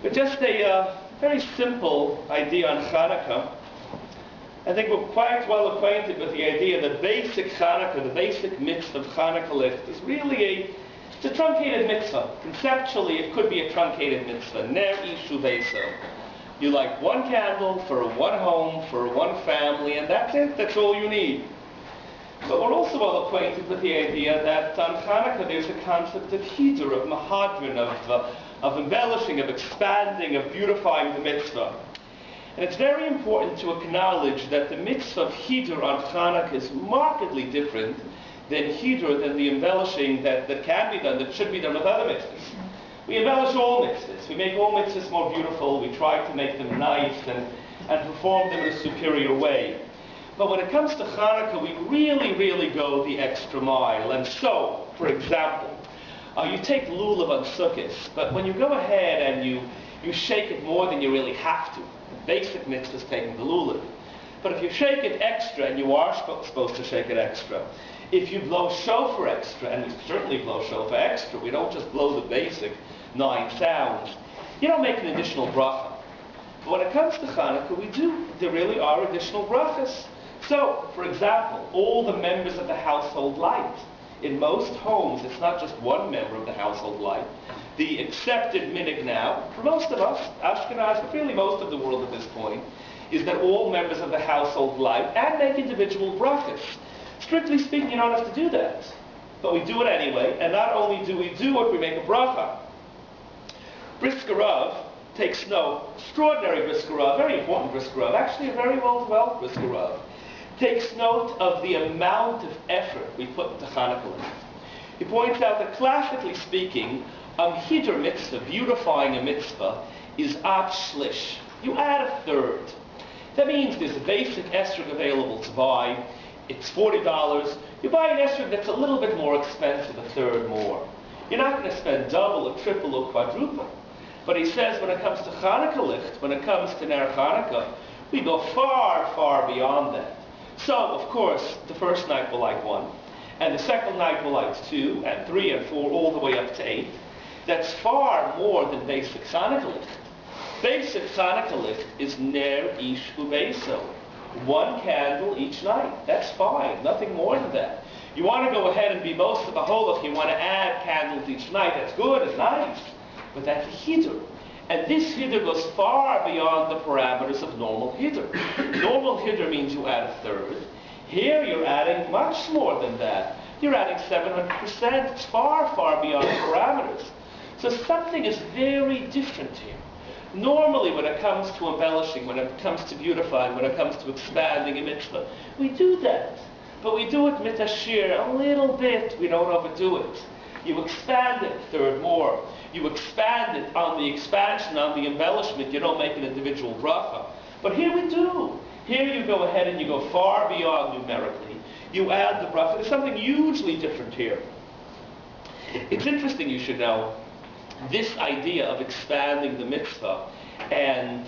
But just a very simple idea on Chanukah. I think we're quite well acquainted with the idea that basic Chanukah, the basic mitzvah of Chanukah licht, is really it's a truncated mitzvah. Conceptually, it could be a truncated mitzvah. Ner ishu beso. You light one candle for one home, for one family, and that's it. That's all you need. But we're also well acquainted with the idea that on Chanukah there's a concept of hidur, of mahadrin, of embellishing, of expanding, of beautifying the mitzvah. And it's very important to acknowledge that the mitzvah of hidur on Chanukah is markedly different than hidur, than the embellishing that can be done, that should be done with other mitzvahs. We embellish all mitzvahs. We make all mitzvahs more beautiful. We try to make them nice and perform them in a superior way. But when it comes to Chanukah, we really go the extra mile. And so, for example, you take lulav on Sukkot, but when you go ahead and you shake it more than you really have to, the basic mitzvah is taking the lulav. But if you shake it extra, and you are supposed to shake it extra, if you blow shofar extra, and we certainly blow shofar extra, we don't just blow the basic 9 sounds, you don't make an additional bracha. But when it comes to Chanukah, we do. There really are additional brachas. So, for example, all the members of the household light. In most homes, it's not just one member of the household light. The accepted minhag now, for most of us, Ashkenaz, but really most of the world at this point, is that all members of the household light and make individual brachas. Strictly speaking, you don't have to do that. But we do it anyway, and not only do we do it, we make a bracha. Brisker Rav takes note, extraordinary Brisker Rav, very important Brisker Rav, actually a very well-developed Brisker Rav, takes note of the amount of effort we put into Chanukah. He points out that classically speaking, hidur mitzvah, beautifying a mitzvah, is ad shlish. You add a third. That means there's a basic esrog available to buy. It's $40. You buy an esrog that's a little bit more expensive, a third more. You're not going to spend double or triple or quadruple. But he says when it comes to Chanukah licht, when it comes to Ner Chanukah, we go far beyond that. So, of course, the first night we'll light 1, and the second night we'll light 2, and 3, and 4, all the way up to 8. That's far more than basic Chanukah licht. Basic Chanukah licht is Ner ish ubeso. 1 candle each night. That's fine. Nothing more than that. You want to go ahead and be most of the whole, if you want to add candles each night, that's good, it's nice. But that's a hidur. And this hidur goes far beyond the parameters of normal hidur. Normal hidur means you add a third. Here you're adding much more than that. You're adding 700%. It's far beyond the parameters. So something is very different here. Normally when it comes to embellishing, when it comes to beautifying, when it comes to expanding a mitzvah, we do that. But we do it mitashir, a little bit. We don't overdo it. You expand it a third more. You expand it on the expansion, on the embellishment. You don't make an individual bracha. But here we do. Here you go ahead and you go far beyond numerically. You add the bracha. There's something hugely different here. It's interesting, you should know, this idea of expanding the mitzvah and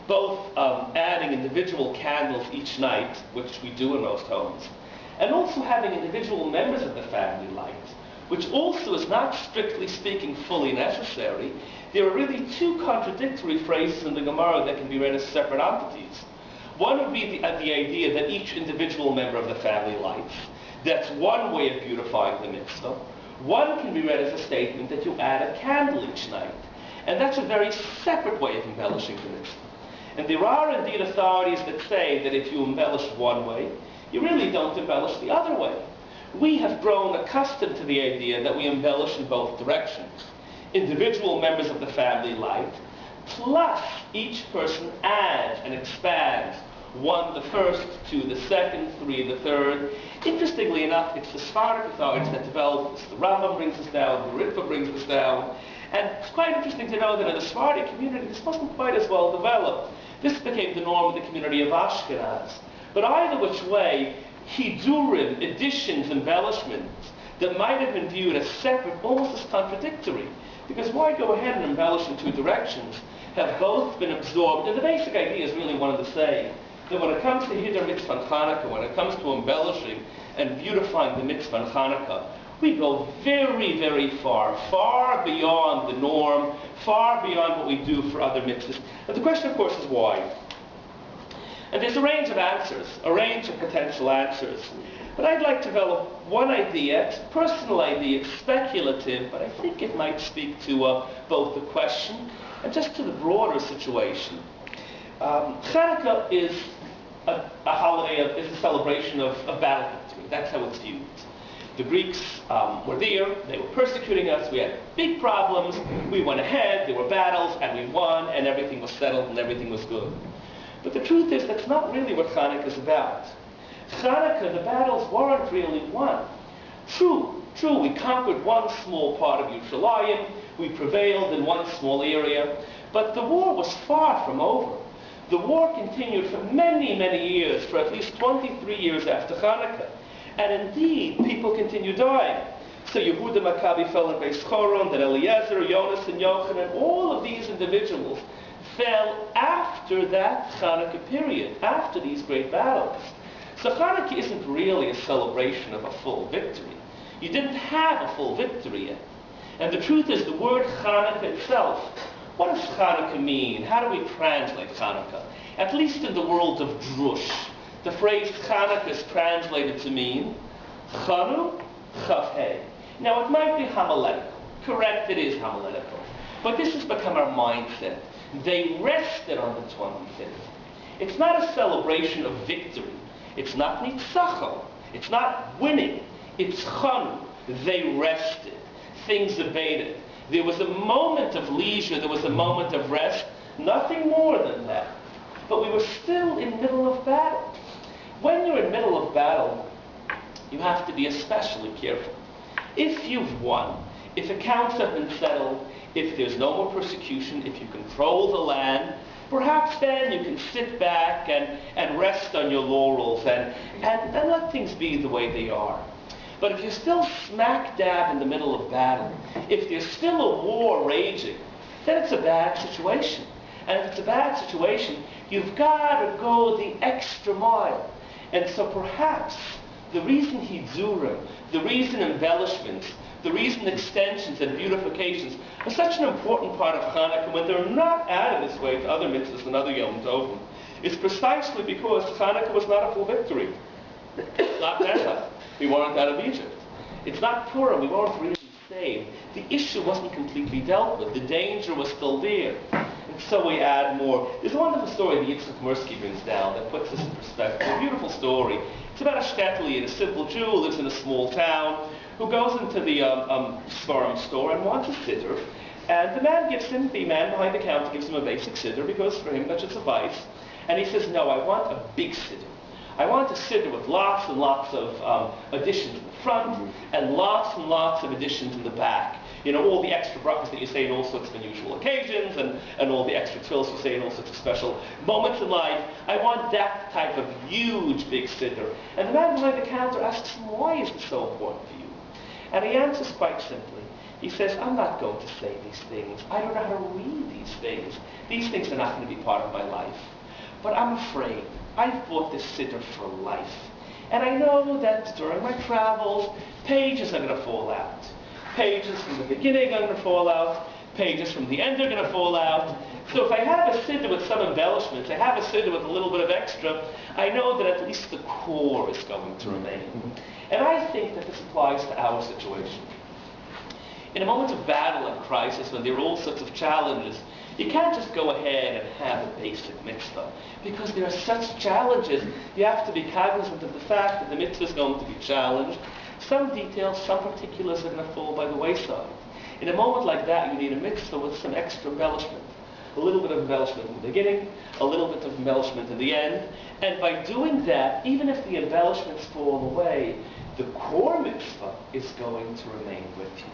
both adding individual candles each night, which we do in most homes, and also having individual members of the family light, which also is not strictly speaking fully necessary. There are really 2 contradictory phrases in the Gemara that can be read as separate entities. One would be the idea that each individual member of the family lights. That's one way of beautifying the mitzvah. One can be read as a statement that you add a candle each night. And that's a very separate way of embellishing the mitzvah. And there are indeed authorities that say that if you embellish one way, you really don't embellish the other way. We have grown accustomed to the idea that we embellish in both directions. Individual members of the family light, plus each person adds and expands 1 the first, 2 the second, 3 the third. Interestingly enough, it's the Sephardic authorities that developed this. The Rambam brings us down, the Ritva brings us down. And it's quite interesting to know that in the Sephardic community, this wasn't quite as well developed. This became the norm in the community of Ashkenaz. But either which way, hidurim, additions, embellishments, that might have been viewed as separate, almost as contradictory. Because why go ahead and embellish in 2 directions? Have both been absorbed. And the basic idea is really one and the same. That when it comes to hidur mitzvah and Chanukah, when it comes to embellishing and beautifying the mitzvah and Chanukah, We go very, very far, far beyond the norm, far beyond what we do for other mitzvahs. And the question, of course, is why? And there's a range of answers, a range of potential answers. But I'd like to develop one idea. It's a personal idea, it's speculative, but I think it might speak to both the question and just to the broader situation. Chanukah is a holiday, is a celebration of battle victory. That's how it's viewed. The Greeks were there, they were persecuting us, we had big problems, we went ahead, there were battles, and we won, and everything was settled, and everything was good. But the truth is, that's not really what Chanukah is about. Chanukah, the battles weren't really won. True, we conquered one small part of Yerushalayim, we prevailed in one small area, but the war was far from over. The war continued for many, many years, for at least 23 years after Chanukah. And indeed, people continued dying. So Yehuda Maccabi fell in Zichron, then Eliezer, Jonas, and Yochanan, all of these individuals fell after that Chanukah period, after these great battles. So Chanukah isn't really a celebration of a full victory. You didn't have a full victory yet. And the truth is, the word Chanukah itself, what does Chanukah mean? How do we translate Chanukah? At least in the world of Drush, the phrase Chanukah is translated to mean Chanu Chafhei. Now it might be homiletical. Correct, it is homiletical. But this has become our mindset. They rested on the 25th. It's not a celebration of victory. It's not nitzachon. It's not winning. It's chanu. They rested. Things abated. There was a moment of leisure. There was a moment of rest. Nothing more than that. But we were still in the middle of battle. When you're in the middle of battle, you have to be especially careful. If you've won, if accounts have been settled, if there's no more persecution, if you control the land, perhaps then you can sit back and rest on your laurels and let things be the way they are. But if you're still smack dab in the middle of battle, if there's still a war raging, then it's a bad situation. And if it's a bad situation, you've got to go the extra mile. And so perhaps the reason Hidurim, the reason embellishments, the reason extensions and beautifications are such an important part of Chanukah when they're not added this way to other mitzvahs and other Yom Tovim is precisely because Chanukah was not a full victory. It's not Pesach. We weren't out of Egypt. It's not Torah. We weren't really saved. The issue wasn't completely dealt with. The danger was still there. And so we add more. There's a wonderful story that Yitzchak Mirsky brings down that puts this in perspective. A beautiful story. It's about a shtetli, a simple Jew who lives in a small town, who goes into the Svarim store and wants a siddur. And the man behind the counter gives him a basic siddur because for him that should suffice. And he says, no, I want a big siddur. I want a siddur with lots and lots of additions in the front and lots of additions in the back. You know, all the extra brachas that you say in all sorts of unusual occasions and all the extra trills you say in all sorts of special moments in life. I want that type of huge, big siddur. And the man behind the counter asks him, why is it so important for you? And he answers quite simply. He says, I'm not going to say these things. I don't know how to read these things. These things are not going to be part of my life. But I'm afraid. I've bought this siddur for life. And I know that during my travels, pages are going to fall out. Pages from the beginning are going to fall out. Pages from the end are going to fall out. So if I have a siddur with some embellishments, I have a siddur with a little bit of extra, I know that at least the core is going to remain. And I think that this applies to our situation. In a moment of battle and crisis, when there are all sorts of challenges, you can't just go ahead and have a basic mitzvah. Because there are such challenges, you have to be cognizant of the fact that the mitzvah is going to be challenged. Some details, some particulars are going to fall by the wayside. In a moment like that, you need a mitzvah with some extra embellishment. A little bit of embellishment in the beginning, a little bit of embellishment in the end. And by doing that, even if the embellishments fall away, the core mitzvah is going to remain with you.